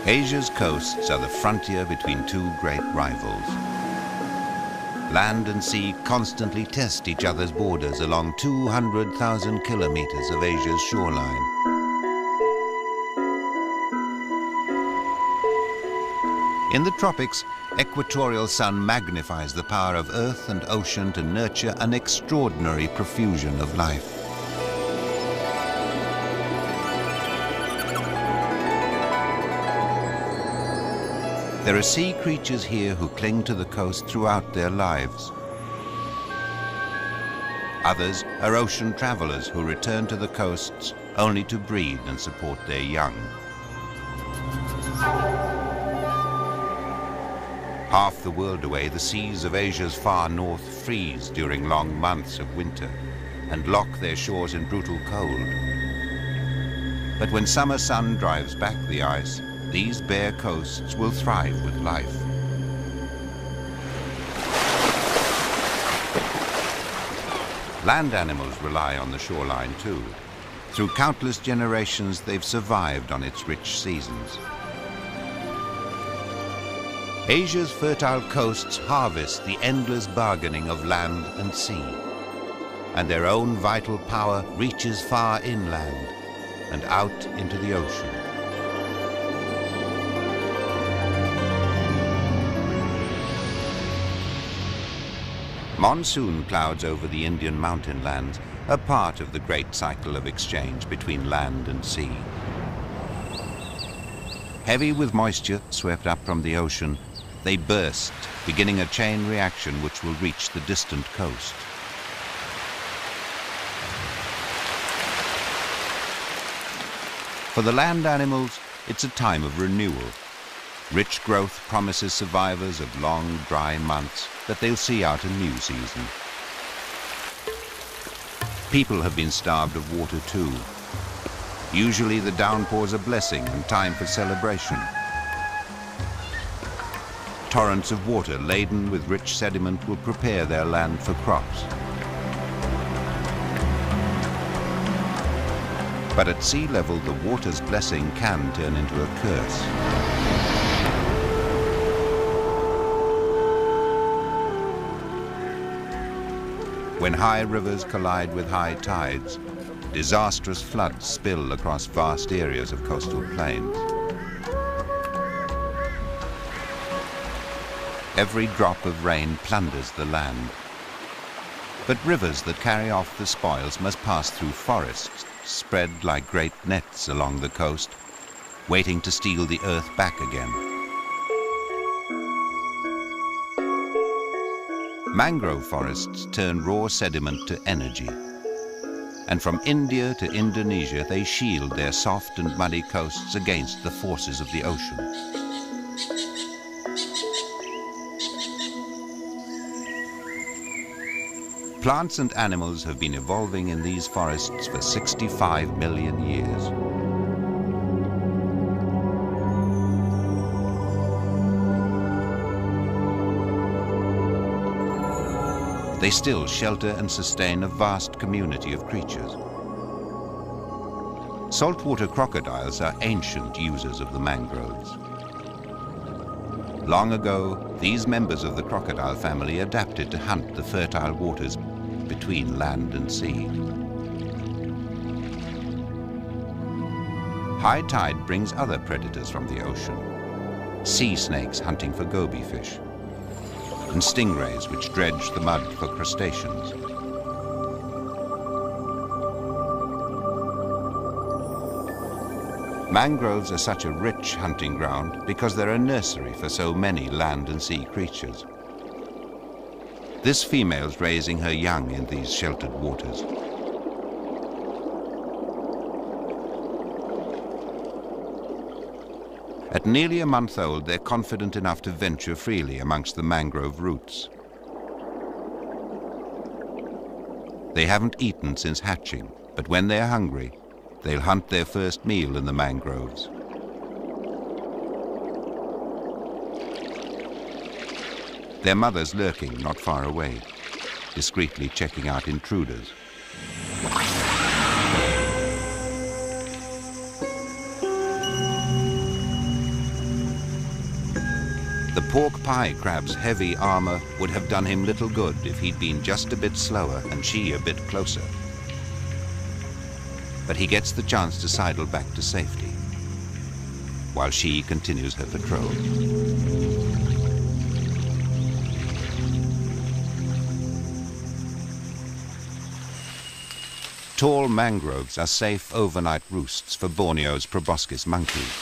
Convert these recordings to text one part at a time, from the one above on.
Asia's coasts are the frontier between two great rivals. Land and sea constantly test each other's borders along 200,000 kilometers of Asia's shoreline. In the tropics, equatorial sun magnifies the power of earth and ocean to nurture an extraordinary profusion of life. There are sea creatures here who cling to the coast throughout their lives. Others are ocean travelers who return to the coasts only to breed and support their young. Half the world away, the seas of Asia's far north freeze during long months of winter and lock their shores in brutal cold. But when summer sun drives back the ice, these bare coasts will thrive with life. Land animals rely on the shoreline too. Through countless generations, they've survived on its rich seasons. Asia's fertile coasts harvest the endless bargaining of land and sea, and their own vital power reaches far inland and out into the ocean. Monsoon clouds over the Indian mountain lands are part of the great cycle of exchange between land and sea. Heavy with moisture swept up from the ocean, they burst, beginning a chain reaction which will reach the distant coast. For the land animals, it's a time of renewal. Rich growth promises survivors of long, dry months that they'll see out a new season. People have been starved of water too. Usually the downpour's a blessing and time for celebration. Torrents of water laden with rich sediment will prepare their land for crops. But at sea level, the water's blessing can turn into a curse. When high rivers collide with high tides, disastrous floods spill across vast areas of coastal plains. Every drop of rain plunders the land. But rivers that carry off the spoils must pass through forests, spread like great nets along the coast, waiting to steal the earth back again. Mangrove forests turn raw sediment to energy. And from India to Indonesia, they shield their soft and muddy coasts against the forces of the ocean. Plants and animals have been evolving in these forests for 65 million years. They still shelter and sustain a vast community of creatures. Saltwater crocodiles are ancient users of the mangroves. Long ago, these members of the crocodile family adapted to hunt the fertile waters between land and sea. High tide brings other predators from the ocean. Sea snakes hunting for goby fish, and stingrays which dredge the mud for crustaceans. Mangroves are such a rich hunting ground because they're a nursery for so many land and sea creatures. This female's raising her young in these sheltered waters. At nearly a month old, they're confident enough to venture freely amongst the mangrove roots. They haven't eaten since hatching, but when they're hungry, they'll hunt their first meal in the mangroves. Their mother's lurking not far away, discreetly checking out intruders. The pork pie crab's heavy armor would have done him little good if he'd been just a bit slower and she a bit closer. But he gets the chance to sidle back to safety, while she continues her patrol. Tall mangroves are safe overnight roosts for Borneo's proboscis monkeys.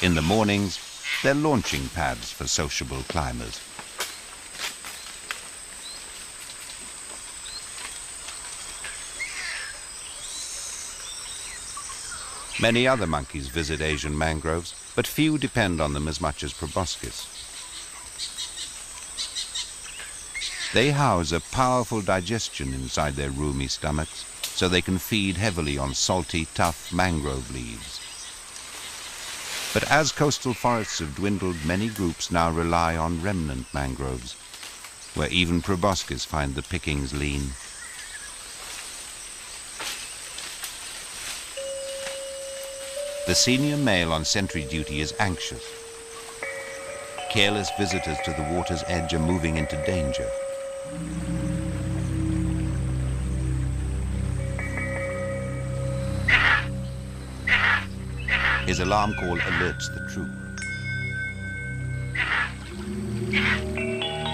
In the mornings, they're launching pads for sociable climbers. Many other monkeys visit Asian mangroves, but few depend on them as much as proboscis. They house a powerful digestion inside their roomy stomachs, so they can feed heavily on salty, tough mangrove leaves. But as coastal forests have dwindled, many groups now rely on remnant mangroves, where even proboscis find the pickings lean. The senior male on sentry duty is anxious. Careless visitors to the water's edge are moving into danger. His alarm call alerts the troop.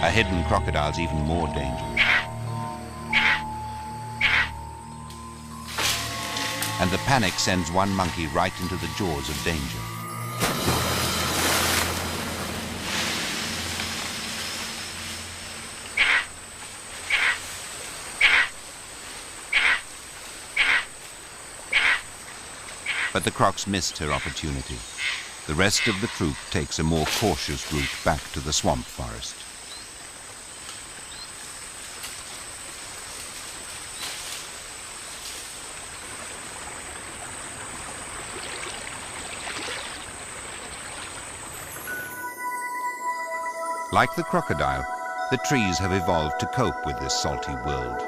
A hidden crocodile's even more dangerous. And the panic sends one monkey right into the jaws of danger. But the crocs missed her opportunity. The rest of the troop takes a more cautious route back to the swamp forest. Like the crocodile, the trees have evolved to cope with this salty world.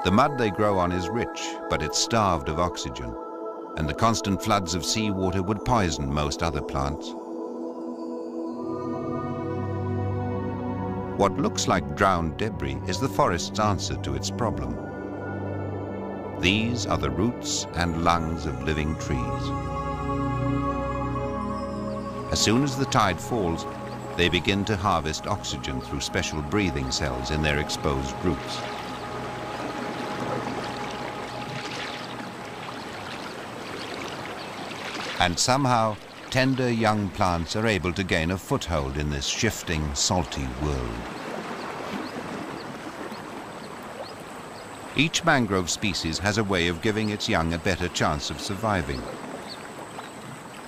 The mud they grow on is rich, but it's starved of oxygen, and the constant floods of seawater would poison most other plants. What looks like drowned debris is the forest's answer to its problem. These are the roots and lungs of living trees. As soon as the tide falls, they begin to harvest oxygen through special breathing cells in their exposed roots. And somehow, tender young plants are able to gain a foothold in this shifting, salty world. Each mangrove species has a way of giving its young a better chance of surviving.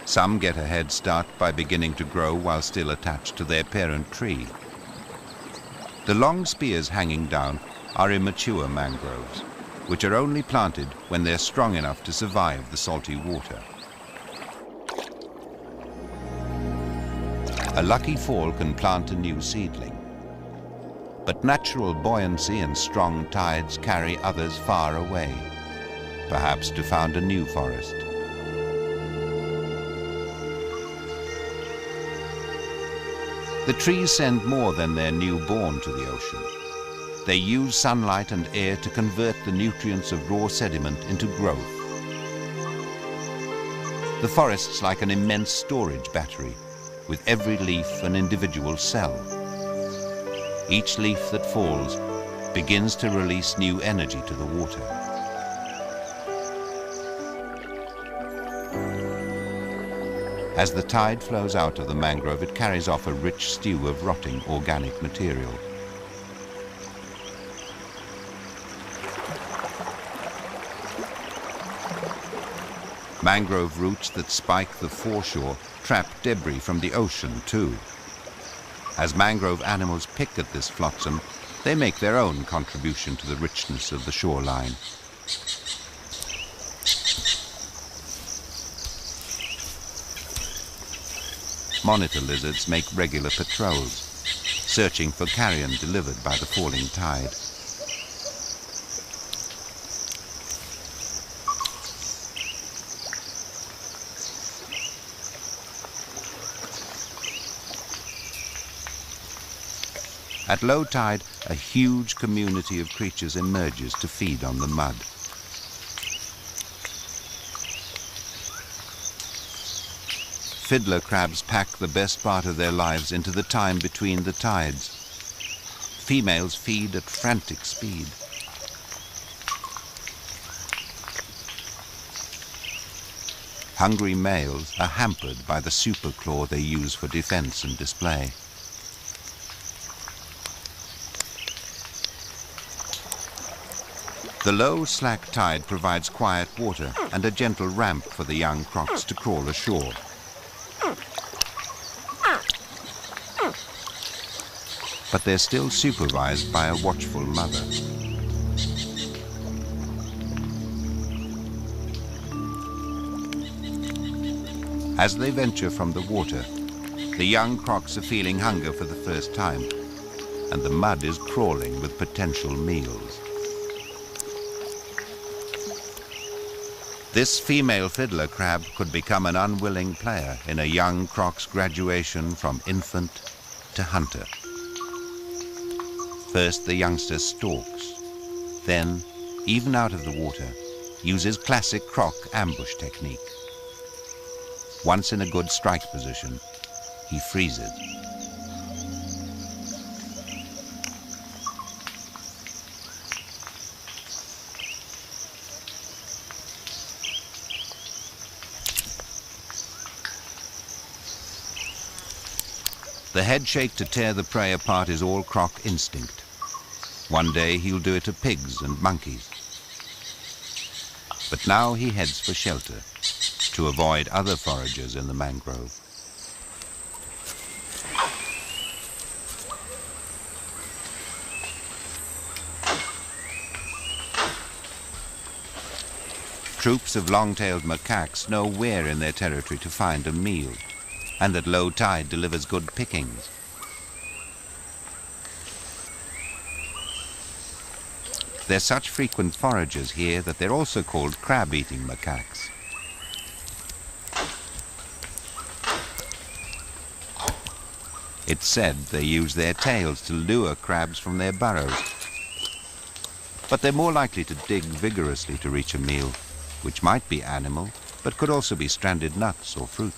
Some get a head start by beginning to grow while still attached to their parent tree. The long spears hanging down are immature mangroves, which are only planted when they're strong enough to survive the salty water. A lucky fall can plant a new seedling, but natural buoyancy and strong tides carry others far away, perhaps to found a new forest. The trees send more than their newborn to the ocean. They use sunlight and air to convert the nutrients of raw sediment into growth. The forest's like an immense storage battery, with every leaf an individual cell. Each leaf that falls begins to release new energy to the water. As the tide flows out of the mangrove, it carries off a rich stew of rotting organic material. Mangrove roots that spike the foreshore trap debris from the ocean too. As mangrove animals pick at this flotsam, they make their own contribution to the richness of the shoreline. Monitor lizards make regular patrols, searching for carrion delivered by the falling tide. At low tide, a huge community of creatures emerges to feed on the mud. Fiddler crabs pack the best part of their lives into the time between the tides. Females feed at frantic speed. Hungry males are hampered by the super claw they use for defense and display. The low, slack tide provides quiet water and a gentle ramp for the young crocs to crawl ashore. But they're still supervised by a watchful mother. As they venture from the water, the young crocs are feeling hunger for the first time, and the mud is crawling with potential meals. This female fiddler crab could become an unwilling player in a young croc's graduation from infant to hunter. First, the youngster stalks, then, even out of the water, uses classic croc ambush technique. Once in a good strike position, he freezes. The head shake to tear the prey apart is all croc instinct. One day he'll do it to pigs and monkeys. But now he heads for shelter to avoid other foragers in the mangrove. Troops of long-tailed macaques know where in their territory to find a meal, and that low tide delivers good pickings. They're such frequent foragers here that they're also called crab-eating macaques. It's said they use their tails to lure crabs from their burrows. But they're more likely to dig vigorously to reach a meal, which might be animal, but could also be stranded nuts or fruits.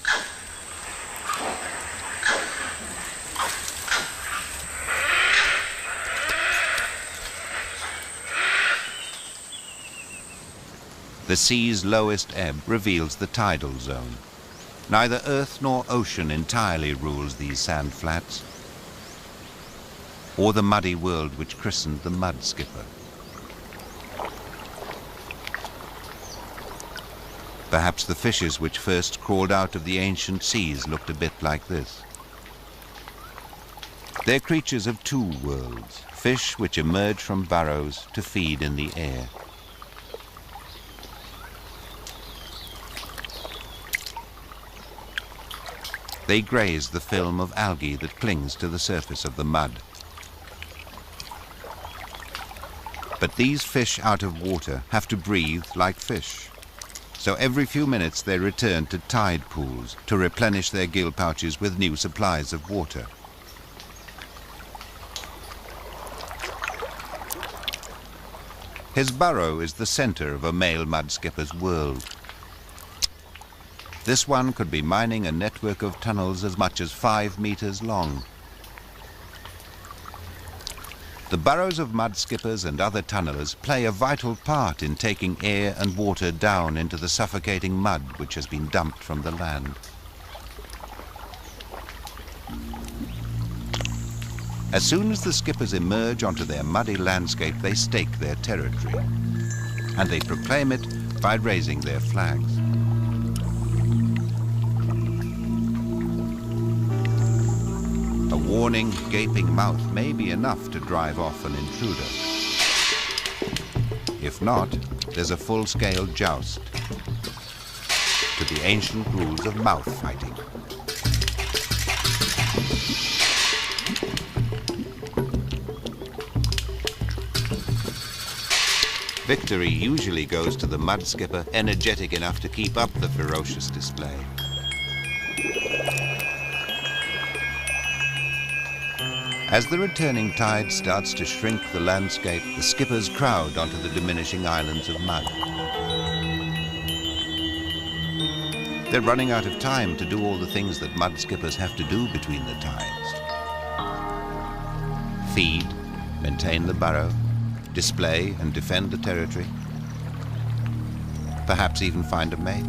The sea's lowest ebb reveals the tidal zone. Neither earth nor ocean entirely rules these sand flats, or the muddy world which christened the mud skipper. Perhaps the fishes which first crawled out of the ancient seas looked a bit like this. They're creatures of two worlds, fish which emerge from burrows to feed in the air. They graze the film of algae that clings to the surface of the mud. But these fish out of water have to breathe like fish. So every few minutes they return to tide pools to replenish their gill pouches with new supplies of water. His burrow is the center of a male mud skipper's world. This one could be mining a network of tunnels as much as 5 meters long. The burrows of mud skippers and other tunnelers play a vital part in taking air and water down into the suffocating mud which has been dumped from the land. As soon as the skippers emerge onto their muddy landscape, they stake their territory, and they proclaim it by raising their flags. A warning, gaping mouth may be enough to drive off an intruder. If not, there's a full-scale joust to the ancient rules of mouth fighting. Victory usually goes to the mud skipper, energetic enough to keep up the ferocious display. As the returning tide starts to shrink the landscape, the skippers crowd onto the diminishing islands of mud. They're running out of time to do all the things that mud skippers have to do between the tides. Feed, maintain the burrow, display and defend the territory. Perhaps even find a mate.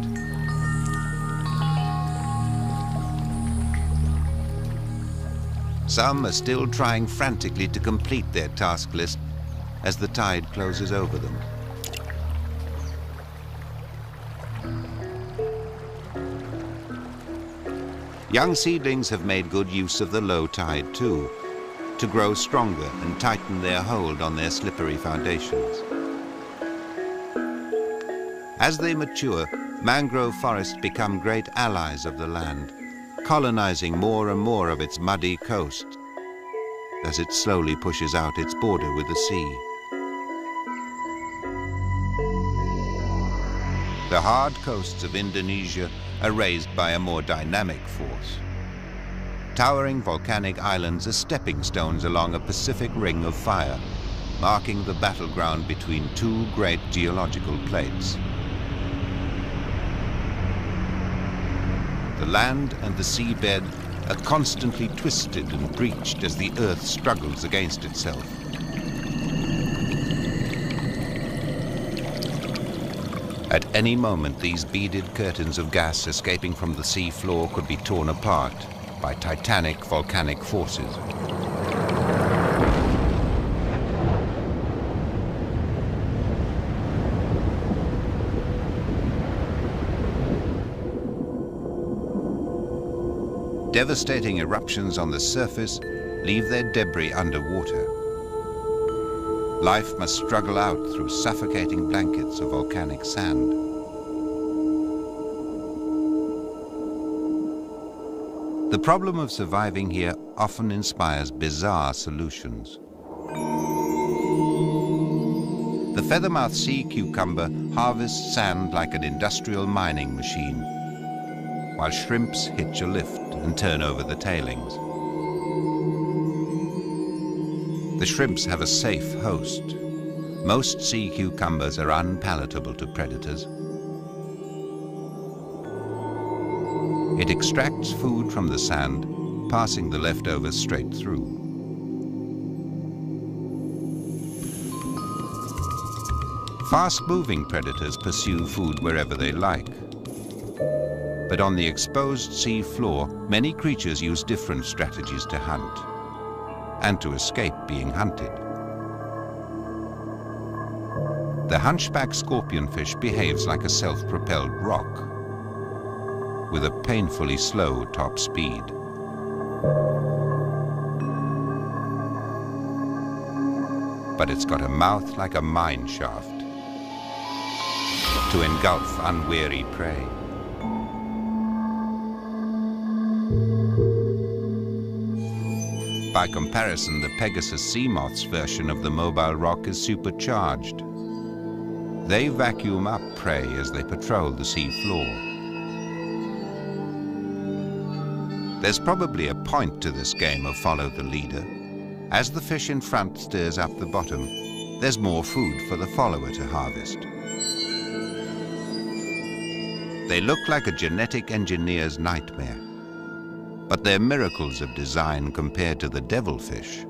Some are still trying frantically to complete their task list as the tide closes over them. Young seedlings have made good use of the low tide too, to grow stronger and tighten their hold on their slippery foundations. As they mature, mangrove forests become great allies of the land, colonizing more and more of its muddy coast as it slowly pushes out its border with the sea. The hard coasts of Indonesia are raised by a more dynamic force. Towering volcanic islands are stepping stones along a Pacific ring of fire, marking the battleground between two great geological plates. The land and the seabed are constantly twisted and breached as the earth struggles against itself. At any moment, these beaded curtains of gas escaping from the sea floor could be torn apart by titanic volcanic forces. Devastating eruptions on the surface leave their debris underwater. Life must struggle out through suffocating blankets of volcanic sand. The problem of surviving here often inspires bizarre solutions. The feathermouth sea cucumber harvests sand like an industrial mining machine, while shrimps hitch a lift and turn over the tailings. The shrimps have a safe host. Most sea cucumbers are unpalatable to predators. It extracts food from the sand, passing the leftovers straight through. Fast-moving predators pursue food wherever they like. But on the exposed sea floor, many creatures use different strategies to hunt and to escape being hunted. The hunchback scorpionfish behaves like a self-propelled rock with a painfully slow top speed. But it's got a mouth like a mine shaft to engulf unwary prey. By comparison, the Pegasus sea moth's version of the mobile rock is supercharged. They vacuum up prey as they patrol the sea floor. There's probably a point to this game of follow the leader. As the fish in front stirs up the bottom, there's more food for the follower to harvest. They look like a genetic engineer's nightmare, but they're miracles of design compared to the devilfish.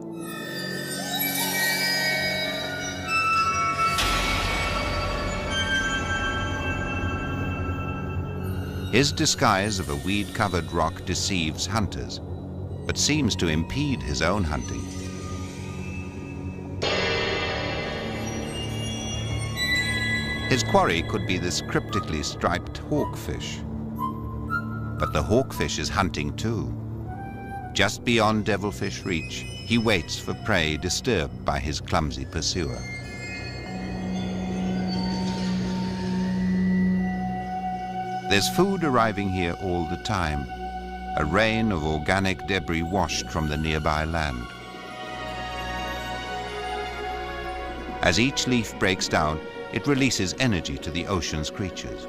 His disguise of a weed-covered rock deceives hunters, but seems to impede his own hunting. His quarry could be this cryptically striped hawkfish. But the hawkfish is hunting too. Just beyond devilfish reach, he waits for prey disturbed by his clumsy pursuer. There's food arriving here all the time, a rain of organic debris washed from the nearby land. As each leaf breaks down, it releases energy to the ocean's creatures.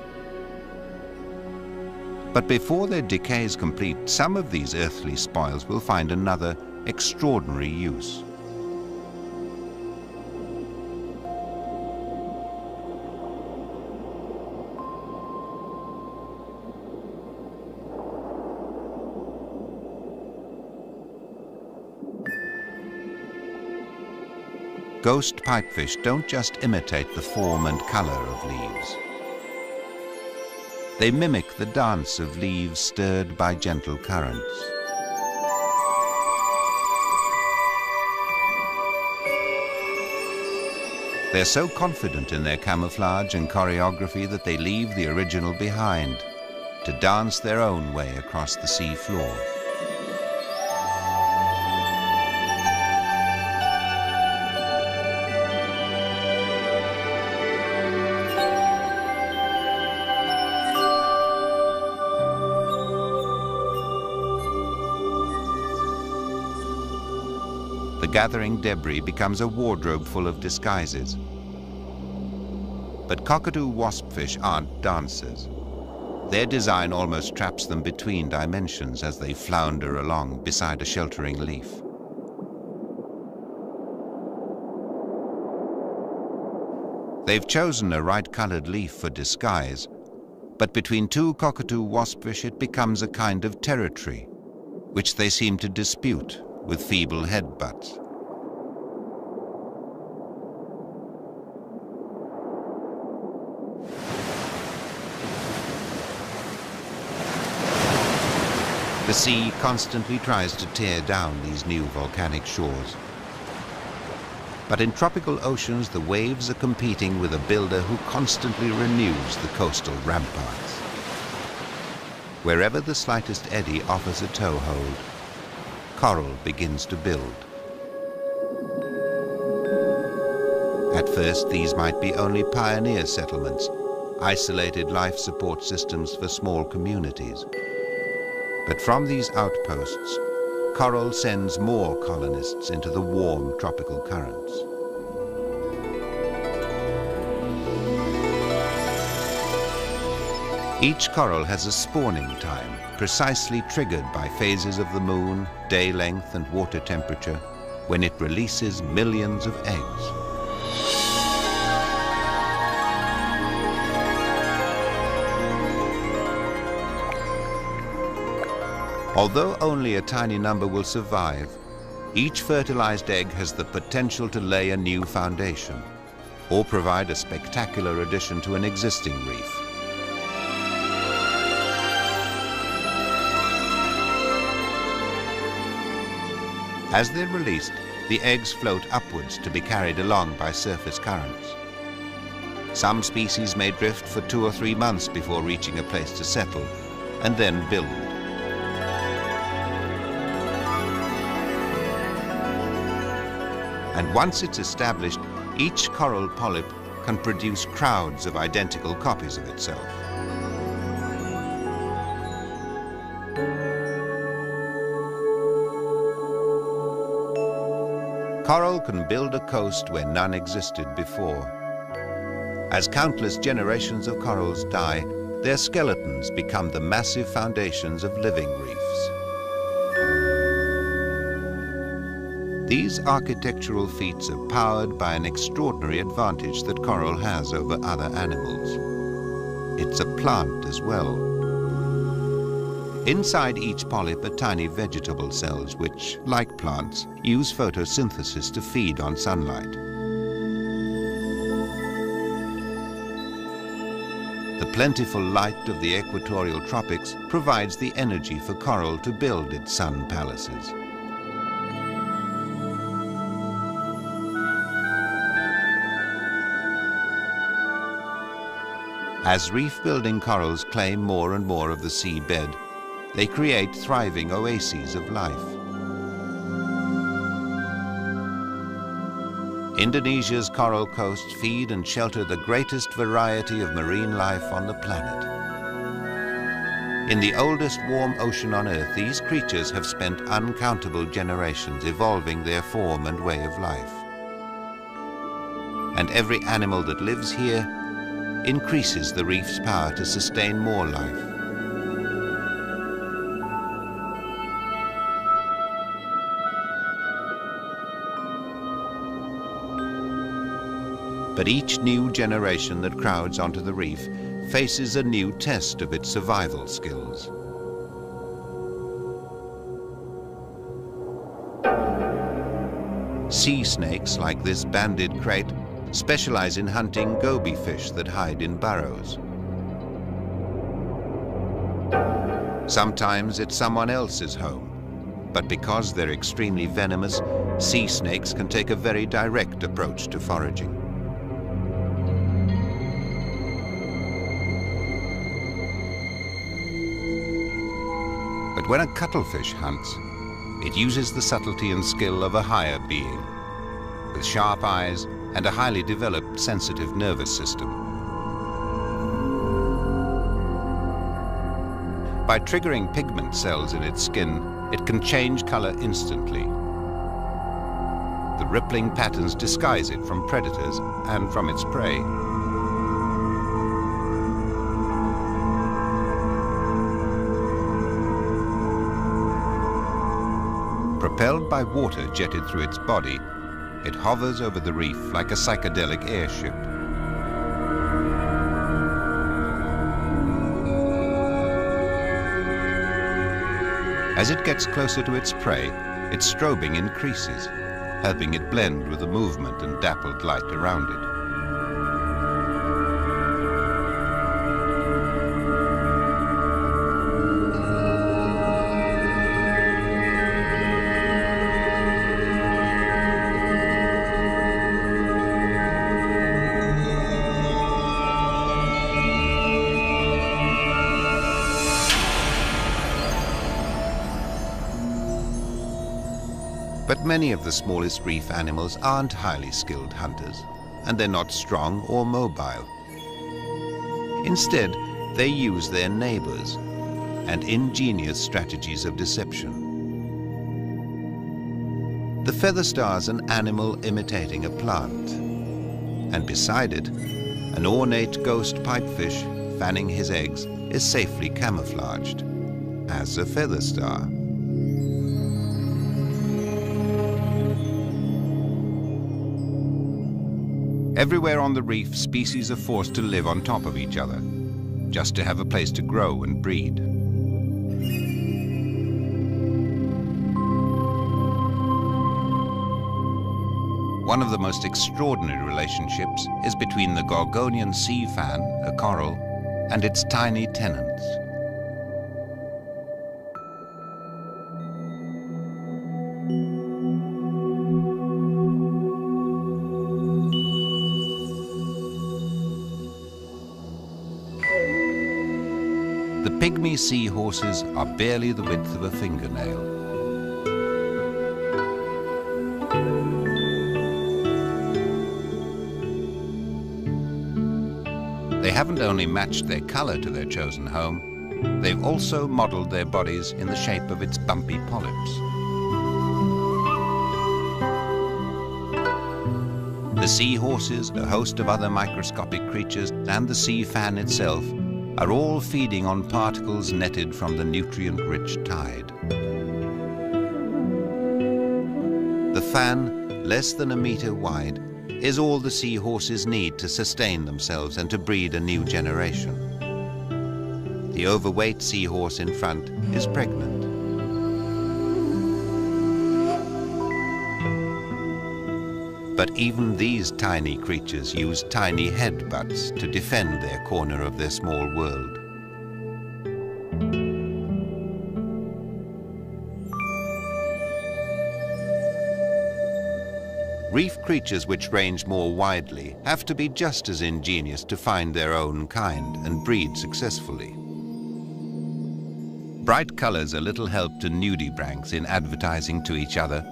But before their decay is complete, some of these earthly spoils will find another, extraordinary use. Ghost pipefish don't just imitate the form and color of leaves. They mimic the dance of leaves stirred by gentle currents. They're so confident in their camouflage and choreography that they leave the original behind to dance their own way across the sea floor. The gathering debris becomes a wardrobe full of disguises. But cockatoo waspfish aren't dancers. Their design almost traps them between dimensions as they flounder along beside a sheltering leaf. They've chosen a right-colored leaf for disguise, but between two cockatoo waspfish it becomes a kind of territory, which they seem to dispute with feeble headbutts. The sea constantly tries to tear down these new volcanic shores. But in tropical oceans, the waves are competing with a builder who constantly renews the coastal ramparts. Wherever the slightest eddy offers a toehold, coral begins to build. At first, these might be only pioneer settlements, isolated life support systems for small communities. But from these outposts, coral sends more colonists into the warm tropical currents. Each coral has a spawning time, precisely triggered by phases of the moon, day length, and water temperature, when it releases millions of eggs. Although only a tiny number will survive, each fertilized egg has the potential to lay a new foundation or provide a spectacular addition to an existing reef. As they're released, the eggs float upwards to be carried along by surface currents. Some species may drift for 2 or 3 months before reaching a place to settle, and then build. And once it's established, each coral polyp can produce crowds of identical copies of itself. Coral can build a coast where none existed before. As countless generations of corals die, their skeletons become the massive foundations of living reefs. These architectural feats are powered by an extraordinary advantage that coral has over other animals. It's a plant as well. Inside each polyp are tiny vegetable cells which, like plants, use photosynthesis to feed on sunlight. The plentiful light of the equatorial tropics provides the energy for coral to build its sun palaces. As reef-building corals claim more and more of the seabed, they create thriving oases of life. Indonesia's coral coasts feed and shelter the greatest variety of marine life on the planet. In the oldest warm ocean on Earth, these creatures have spent uncountable generations evolving their form and way of life. And every animal that lives here increases the reef's power to sustain more life. But each new generation that crowds onto the reef faces a new test of its survival skills. Sea snakes, like this banded crate, specialize in hunting goby fish that hide in burrows. Sometimes it's someone else's home, but because they're extremely venomous, sea snakes can take a very direct approach to foraging. But when a cuttlefish hunts, it uses the subtlety and skill of a higher being, with sharp eyes and a highly developed sensitive nervous system. By triggering pigment cells in its skin, it can change color instantly. The rippling patterns disguise it from predators and from its prey. Propelled by water jetted through its body, it hovers over the reef like a psychedelic airship. As it gets closer to its prey, its strobing increases, helping it blend with the movement and dappled light around it. But many of the smallest reef animals aren't highly skilled hunters, and they're not strong or mobile. Instead, they use their neighbors and ingenious strategies of deception. The feather star's an animal imitating a plant, and beside it, an ornate ghost pipefish fanning his eggs is safely camouflaged as a feather star. Everywhere on the reef, species are forced to live on top of each other, just to have a place to grow and breed. One of the most extraordinary relationships is between the Gorgonian sea fan, a coral, and its tiny tenants. The pygmy seahorses are barely the width of a fingernail. They haven't only matched their color to their chosen home, they've also modeled their bodies in the shape of its bumpy polyps. The seahorses, a host of other microscopic creatures, and the sea fan itself are all feeding on particles netted from the nutrient-rich tide. The fan, less than a meter wide, is all the seahorses need to sustain themselves and to breed a new generation. The overweight seahorse in front is pregnant. But even these tiny creatures use tiny headbutts to defend their corner of their small world. Reef creatures which range more widely have to be just as ingenious to find their own kind and breed successfully. Bright colors are little help to nudibranchs in advertising to each other,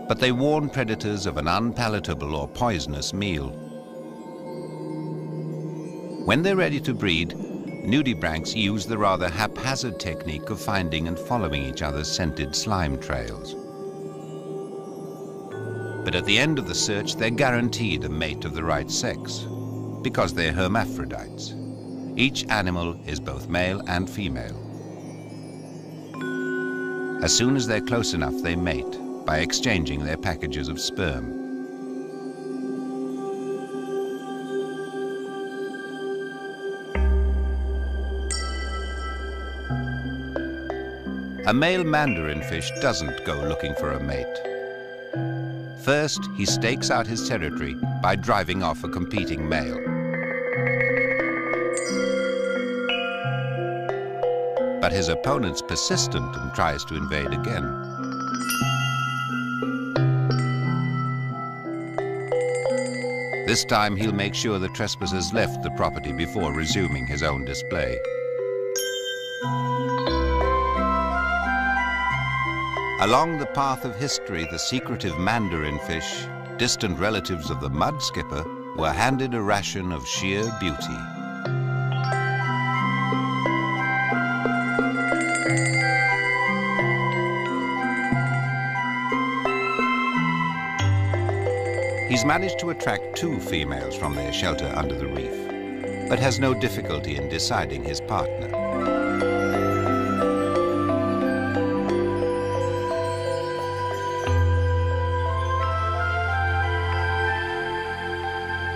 but they warn predators of an unpalatable or poisonous meal. When they're ready to breed, nudibranchs use the rather haphazard technique of finding and following each other's scented slime trails. But at the end of the search, they're guaranteed a mate of the right sex, because they're hermaphrodites. Each animal is both male and female. As soon as they're close enough, they mate by exchanging their packages of sperm. A male mandarin fish doesn't go looking for a mate. First, he stakes out his territory by driving off a competing male. But his opponent's persistent and tries to invade again. This time he'll make sure the trespassers left the property before resuming his own display. Along the path of history, the secretive mandarin fish, distant relatives of the mud skipper, were handed a ration of sheer beauty. He's managed to attract 2 females from their shelter under the reef, but has no difficulty in deciding his partner.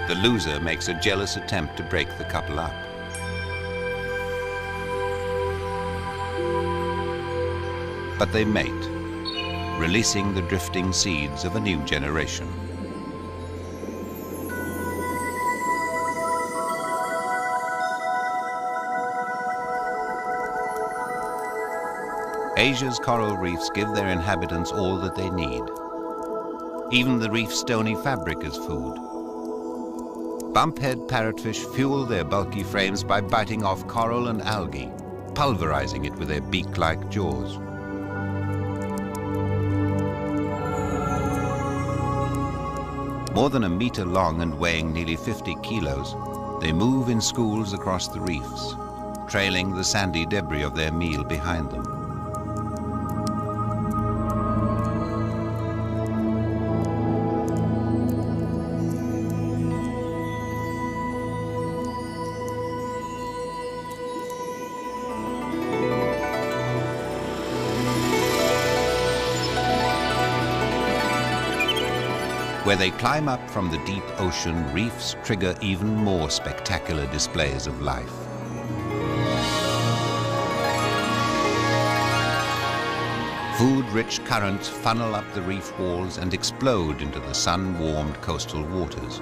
The loser makes a jealous attempt to break the couple up. But they mate, releasing the drifting seeds of a new generation. Asia's coral reefs give their inhabitants all that they need. Even the reef's stony fabric is food. Bumphead parrotfish fuel their bulky frames by biting off coral and algae, pulverizing it with their beak-like jaws. More than a meter long and weighing nearly 50 kilos, they move in schools across the reefs, trailing the sandy debris of their meal behind them. Where they climb up from the deep ocean, reefs trigger even more spectacular displays of life. Food-rich currents funnel up the reef walls and explode into the sun-warmed coastal waters.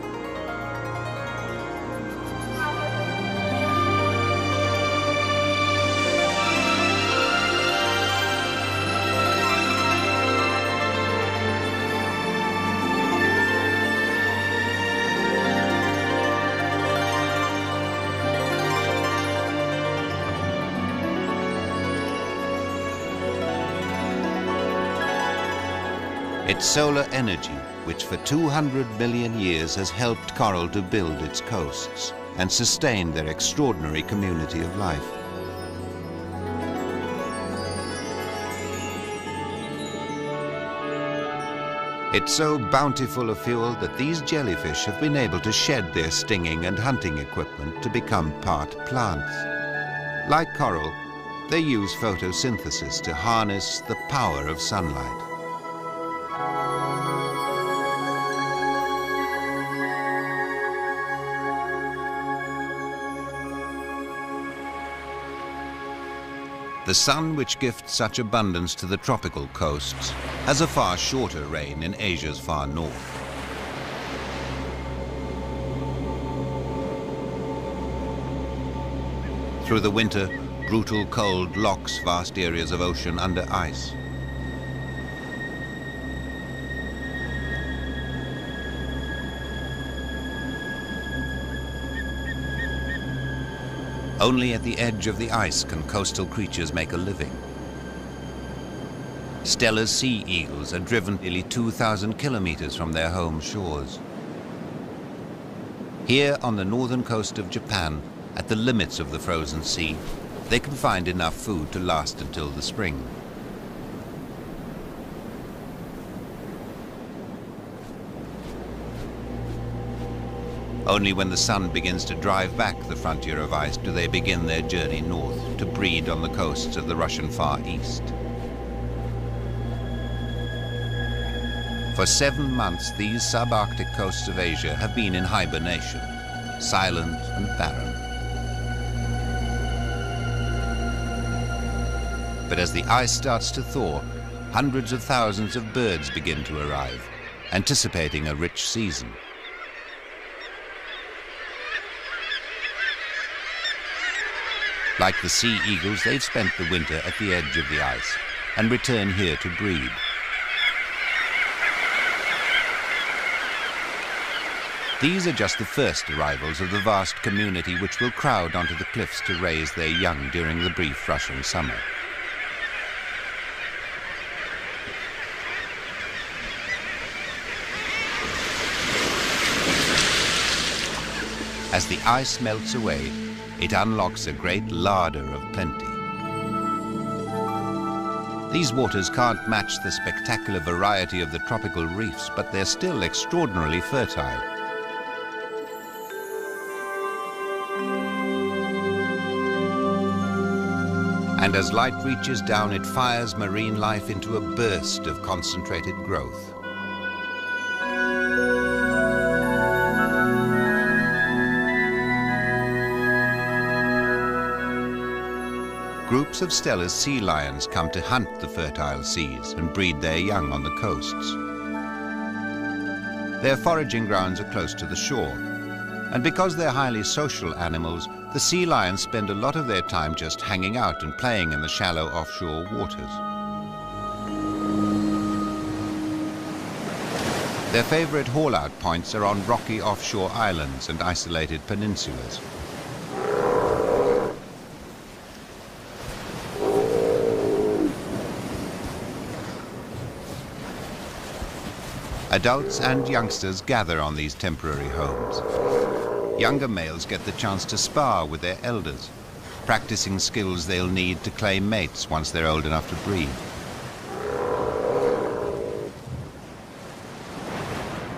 It's solar energy, which for 200 million years has helped coral to build its coasts and sustain their extraordinary community of life. It's so bountiful a fuel that these jellyfish have been able to shed their stinging and hunting equipment to become part plants. Like coral, they use photosynthesis to harness the power of sunlight. The sun, which gifts such abundance to the tropical coasts, has a far shorter reign in Asia's far north. Through the winter, brutal cold locks vast areas of ocean under ice. Only at the edge of the ice can coastal creatures make a living. Stella's sea eagles are driven nearly 2,000 kilometers from their home shores. Here on the northern coast of Japan, at the limits of the frozen sea, they can find enough food to last until the spring. Only when the sun begins to drive back the frontier of ice do they begin their journey north to breed on the coasts of the Russian Far East. For 7 months, these subarctic coasts of Asia have been in hibernation, silent and barren. But as the ice starts to thaw, hundreds of thousands of birds begin to arrive, anticipating a rich season. Like the sea eagles, they've spent the winter at the edge of the ice and return here to breed. These are just the first arrivals of the vast community which will crowd onto the cliffs to raise their young during the brief Russian summer. As the ice melts away, it unlocks a great larder of plenty. These waters can't match the spectacular variety of the tropical reefs, but they're still extraordinarily fertile. And as light reaches down, it fires marine life into a burst of concentrated growth. Groups of Stella's sea lions come to hunt the fertile seas and breed their young on the coasts. Their foraging grounds are close to the shore, and because they're highly social animals, the sea lions spend a lot of their time just hanging out and playing in the shallow offshore waters. Their favorite haul-out points are on rocky offshore islands and isolated peninsulas. Adults and youngsters gather on these temporary homes. Younger males get the chance to spar with their elders, practicing skills they'll need to claim mates once they're old enough to breed.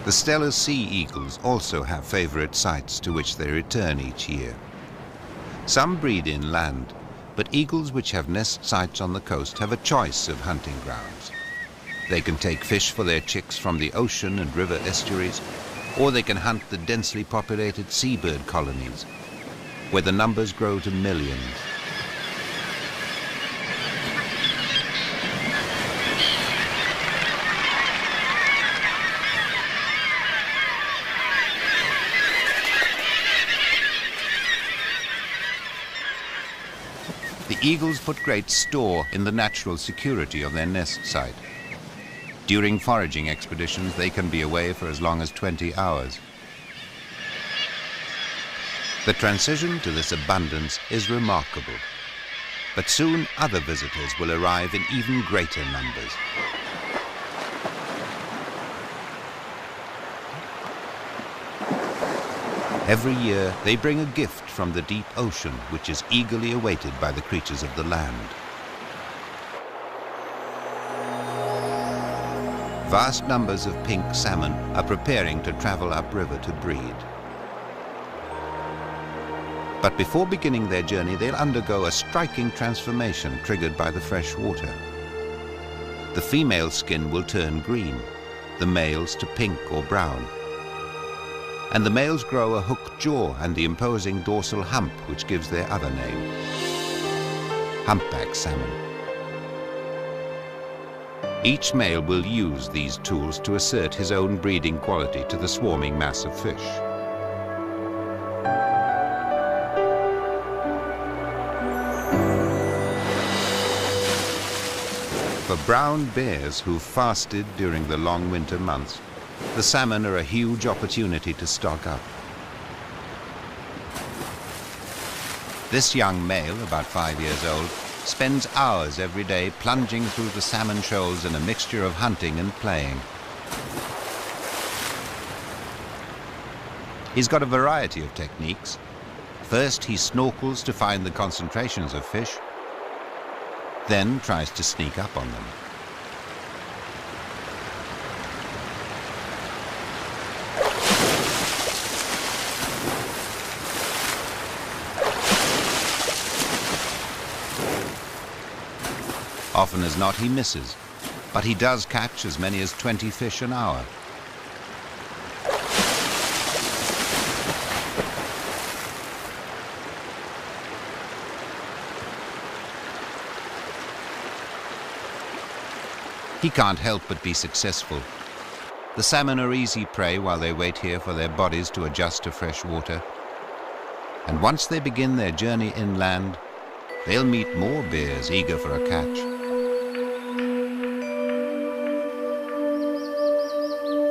The Stella's sea eagles also have favorite sites to which they return each year. Some breed inland, but eagles which have nest sites on the coast have a choice of hunting grounds. They can take fish for their chicks from the ocean and river estuaries, or they can hunt the densely populated seabird colonies, where the numbers grow to millions. The eagles put great store in the natural security of their nest site. During foraging expeditions, they can be away for as long as 20 hours. The transition to this abundance is remarkable, but soon other visitors will arrive in even greater numbers. Every year, they bring a gift from the deep ocean, which is eagerly awaited by the creatures of the land. Vast numbers of pink salmon are preparing to travel upriver to breed. But before beginning their journey, they'll undergo a striking transformation triggered by the fresh water. The female skin will turn green, the male's to pink or brown. And the males grow a hooked jaw and the imposing dorsal hump, which gives their other name, humpback salmon. Each male will use these tools to assert his own breeding quality to the swarming mass of fish. For brown bears who fasted during the long winter months, the salmon are a huge opportunity to stock up. This young male, about 5 years old, spends hours every day plunging through the salmon shoals in a mixture of hunting and playing. He's got a variety of techniques. First, he snorkels to find the concentrations of fish, then tries to sneak up on them. Often as not, he misses, but he does catch as many as 20 fish an hour. He can't help but be successful. The salmon are easy prey while they wait here for their bodies to adjust to fresh water. And once they begin their journey inland, they'll meet more bears eager for a catch.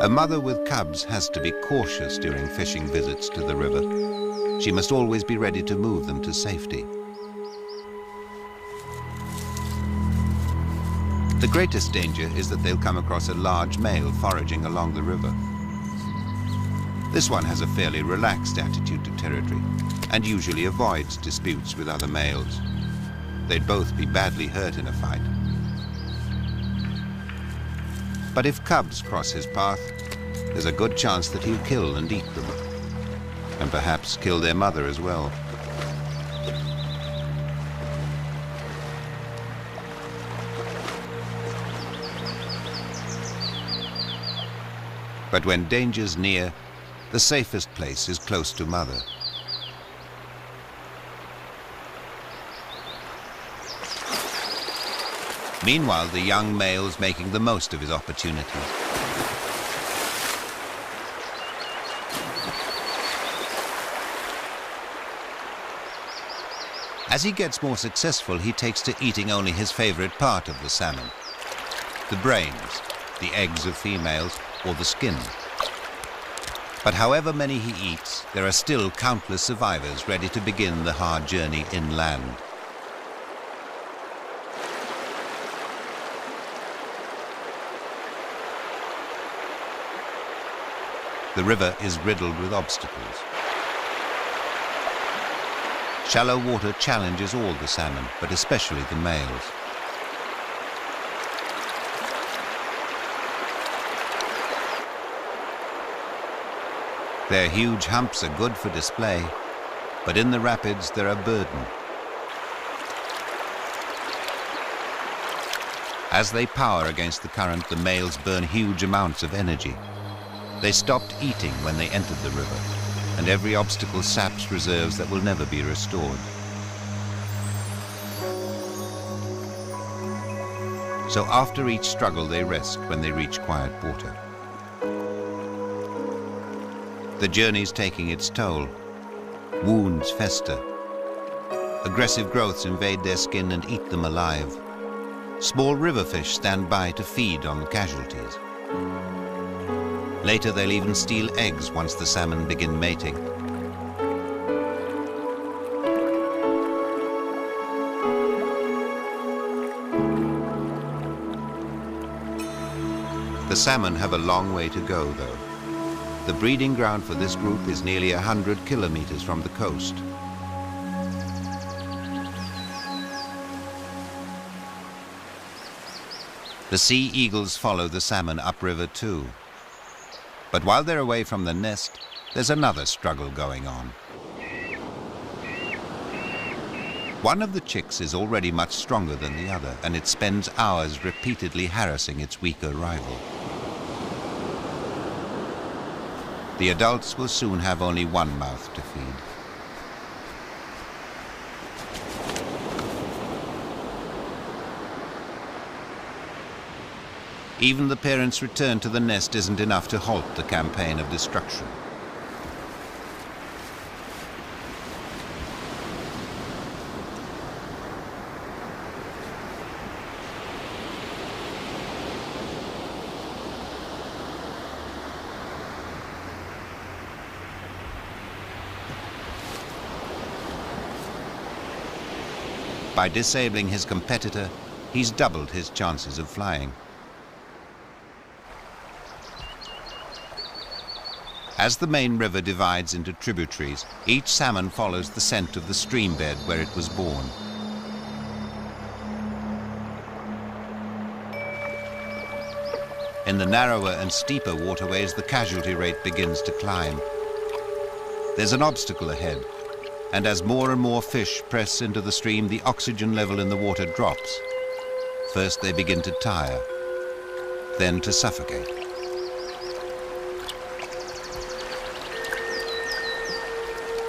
A mother with cubs has to be cautious during fishing visits to the river. She must always be ready to move them to safety. The greatest danger is that they'll come across a large male foraging along the river. This one has a fairly relaxed attitude to territory and usually avoids disputes with other males. They'd both be badly hurt in a fight. But if cubs cross his path, there's a good chance that he'll kill and eat them, and perhaps kill their mother as well. But when danger's near, the safest place is close to mother. Meanwhile, the young male's making the most of his opportunities. As he gets more successful, he takes to eating only his favorite part of the salmon: the brains, the eggs of females, or the skin. But however many he eats, there are still countless survivors ready to begin the hard journey inland. The river is riddled with obstacles. Shallow water challenges all the salmon, but especially the males. Their huge humps are good for display, but in the rapids they're a burden. As they power against the current, the males burn huge amounts of energy. They stopped eating when they entered the river, and every obstacle saps reserves that will never be restored. So after each struggle, they rest when they reach quiet water. The journey's taking its toll. Wounds fester. Aggressive growths invade their skin and eat them alive. Small river fish stand by to feed on casualties. Later, they'll even steal eggs once the salmon begin mating. The salmon have a long way to go, though. The breeding ground for this group is nearly 100 kilometers from the coast. The sea eagles follow the salmon upriver too. But while they're away from the nest, there's another struggle going on. One of the chicks is already much stronger than the other, and it spends hours repeatedly harassing its weaker rival. The adults will soon have only one mouth to feed. Even the parents' return to the nest isn't enough to halt the campaign of destruction. By disabling his competitor, he's doubled his chances of flying. As the main river divides into tributaries, each salmon follows the scent of the stream bed where it was born. In the narrower and steeper waterways, the casualty rate begins to climb. There's an obstacle ahead, and as more and more fish press into the stream, the oxygen level in the water drops. First they begin to tire, then to suffocate.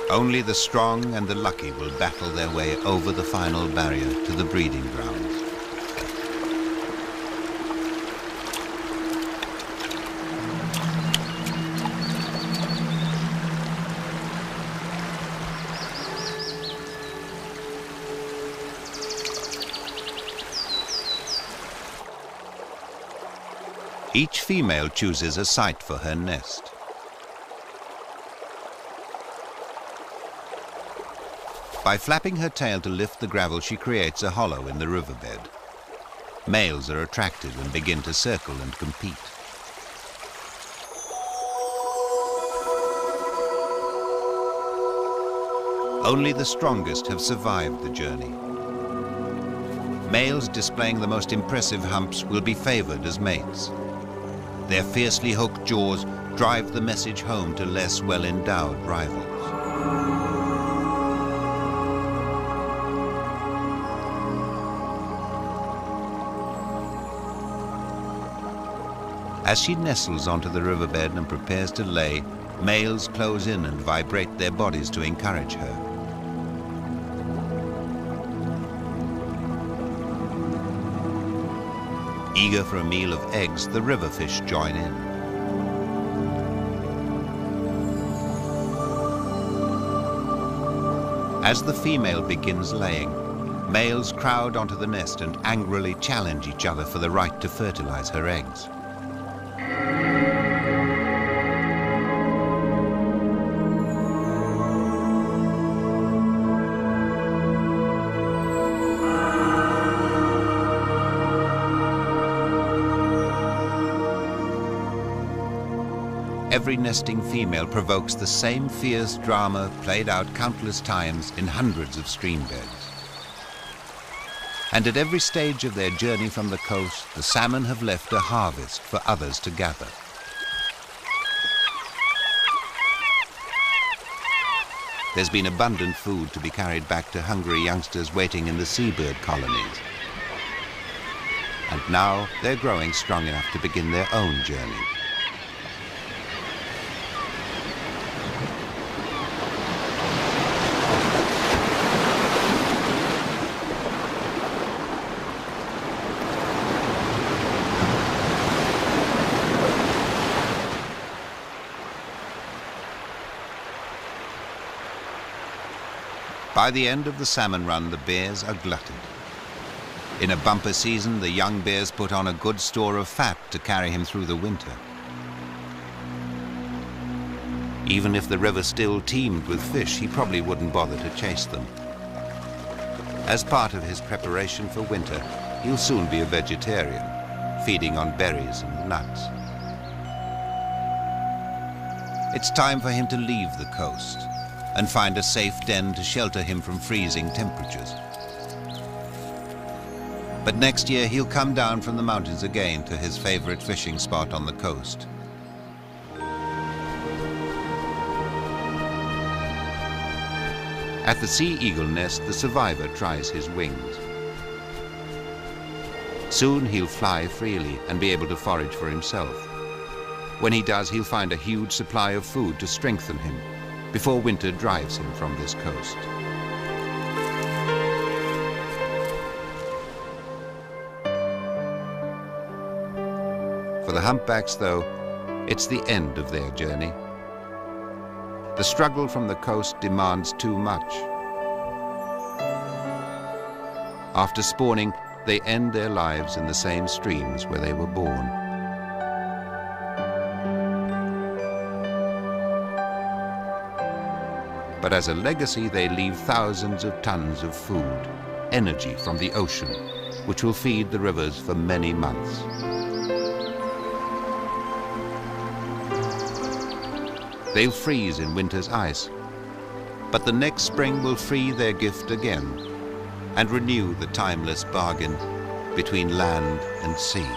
Only the strong and the lucky will battle their way over the final barrier to the breeding grounds. Each female chooses a site for her nest. By flapping her tail to lift the gravel, she creates a hollow in the riverbed. Males are attracted and begin to circle and compete. Only the strongest have survived the journey. Males displaying the most impressive humps will be favored as mates. Their fiercely hooked jaws drive the message home to less well-endowed rivals. As she nestles onto the riverbed and prepares to lay, males close in and vibrate their bodies to encourage her. Eager for a meal of eggs, the river fish join in. As the female begins laying, males crowd onto the nest and angrily challenge each other for the right to fertilize her eggs. Every nesting female provokes the same fierce drama played out countless times in hundreds of stream beds. And at every stage of their journey from the coast, the salmon have left a harvest for others to gather. There's been abundant food to be carried back to hungry youngsters waiting in the seabird colonies. And now they're growing strong enough to begin their own journey. By the end of the salmon run, the bears are glutted. In a bumper season, the young bears put on a good store of fat to carry him through the winter. Even if the river still teemed with fish, he probably wouldn't bother to chase them. As part of his preparation for winter, he'll soon be a vegetarian, feeding on berries and nuts. It's time for him to leave the coast and find a safe den to shelter him from freezing temperatures. But next year he'll come down from the mountains again to his favorite fishing spot on the coast. At the sea eagle nest, the survivor tries his wings. Soon he'll fly freely and be able to forage for himself. When he does, he'll find a huge supply of food to strengthen him before winter drives him from this coast. For the humpbacks, though, it's the end of their journey. The struggle from the coast demands too much. After spawning, they end their lives in the same streams where they were born. But as a legacy, they leave thousands of tons of food, energy from the ocean, which will feed the rivers for many months. They'll freeze in winter's ice, but the next spring will free their gift again and renew the timeless bargain between land and sea.